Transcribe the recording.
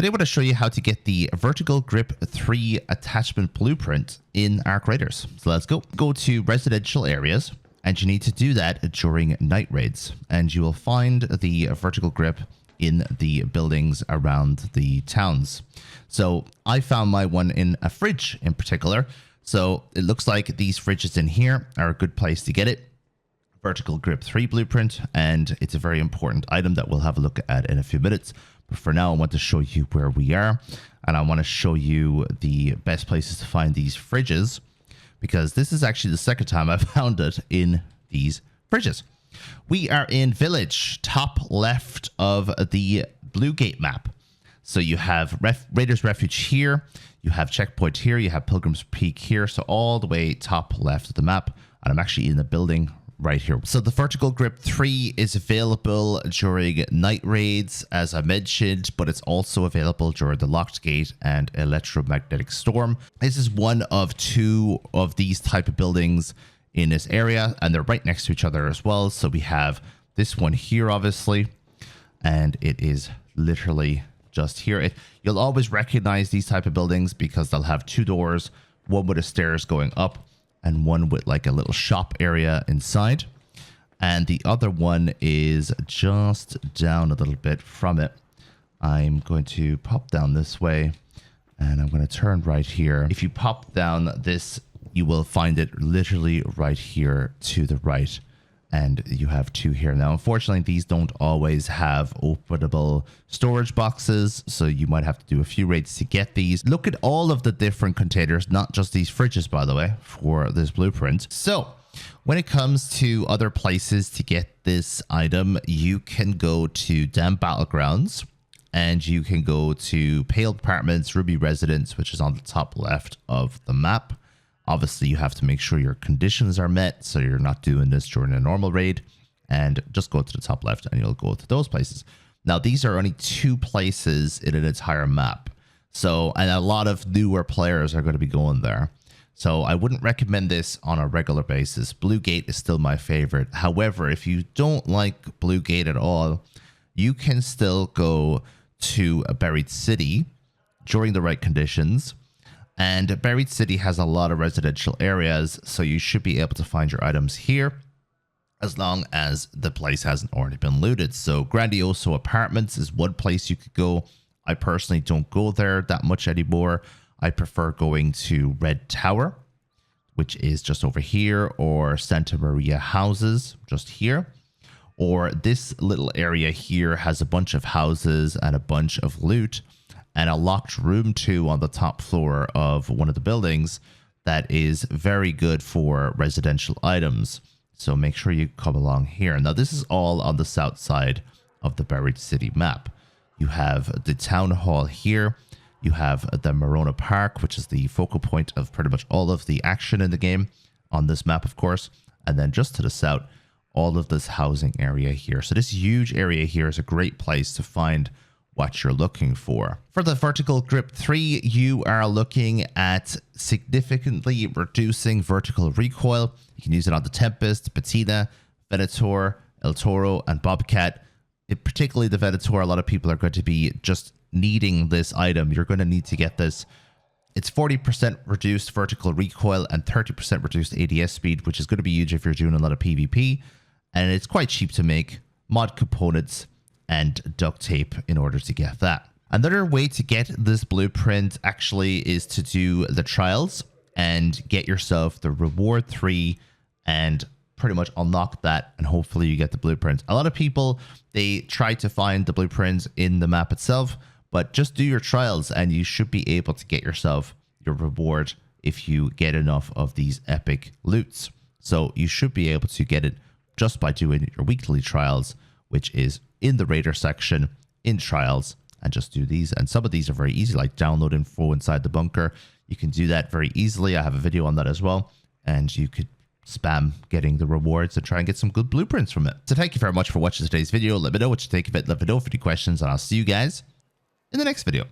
Today I want to show you how to get the Vertical Grip 3 attachment blueprint in Arc Raiders. So let's go. Go to residential areas, and you need to do that during night raids. And you will find the vertical grip in the buildings around the towns. So I found my one in a fridge in particular. So it looks like these fridges in here are a good place to get it. Vertical Grip 3 blueprint, and it's a very important item that we'll have a look at in a few minutes. But for now, I want to show you where we are, and I want to show you the best places to find these fridges, because this is actually the second time I've found it in these fridges. We are in Village, top left of the Blue Gate map. So you have Raiders Refuge here, you have Checkpoint here, you have Pilgrim's Peak here, so all the way top left of the map, and I'm actually in the building right here. So the Vertical Grip 3 is available during night raids, as I mentioned, but it's also available during the Locked Gate and Electromagnetic Storm. This is one of two of these type of buildings in this area, and they're right next to each other as well. So we have this one here, obviously, and it is literally just here. You'll always recognize these type of buildings because they'll have two doors, one with the stairs going up, and one with like a little shop area inside. And the other one is just down a little bit from it. I'm going to pop down this way, and I'm going to turn right here. If you pop down this, you will find it literally right here to the right. And you have two here. Now, unfortunately, these don't always have openable storage boxes, so you might have to do a few raids to get these. Look at all of the different containers, not just these fridges, by the way, for this blueprint. So when it comes to other places to get this item, you can go to Dam Battlegrounds, and you can go to Pale Apartments, Ruby Residence, which is on the top left of the map. Obviously, you have to make sure your conditions are met, so you're not doing this during a normal raid. And just go to the top left, and you'll go to those places. Now, these are only two places in an entire map. So, and a lot of newer players are going to be going there. So I wouldn't recommend this on a regular basis. Blue Gate is still my favorite. However, if you don't like Blue Gate at all, you can still go to a Buried City during the right conditions. And Buried City has a lot of residential areas, so you should be able to find your items here as long as the place hasn't already been looted. So Grandioso Apartments is one place you could go. I personally don't go there that much anymore. I prefer going to Red Tower, which is just over here, or Santa Maria Houses, just here. Or this little area here has a bunch of houses and a bunch of loot, and a locked room too on the top floor of one of the buildings that is very good for residential items. So make sure you come along here. Now, this is all on the south side of the Buried City map. You have the town hall here. You have the Morona Park, which is the focal point of pretty much all of the action in the game on this map, of course. And then just to the south, all of this housing area here. So this huge area here is a great place to find what you're looking for. For the Vertical Grip 3, you are looking at significantly reducing vertical recoil. You can use it on the Tempest, Patina, Venator, El Toro, and Bobcat. Particularly the Venator, a lot of people are going to be just needing this item. You're going to need to get this. It's 40% reduced vertical recoil and 30% reduced ADS speed, which is going to be huge if you're doing a lot of PvP. And it's quite cheap to make. Mod components and duct tape in order to get that. Another way to get this blueprint actually is to do the trials and get yourself the reward 3 and pretty much unlock that, and hopefully you get the blueprint. A lot of people, they try to find the blueprints in the map itself, but just do your trials and you should be able to get yourself your reward if you get enough of these epic loots. So you should be able to get it just by doing your weekly trials, which is in the Raider section, in trials, and just do these. And some of these are very easy, like download info inside the bunker. You can do that very easily. I have a video on that as well. And you could spam getting the rewards and try and get some good blueprints from it. So thank you very much for watching today's video. Let me know what you think of it. Let me know if you have any questions, and I'll see you guys in the next video.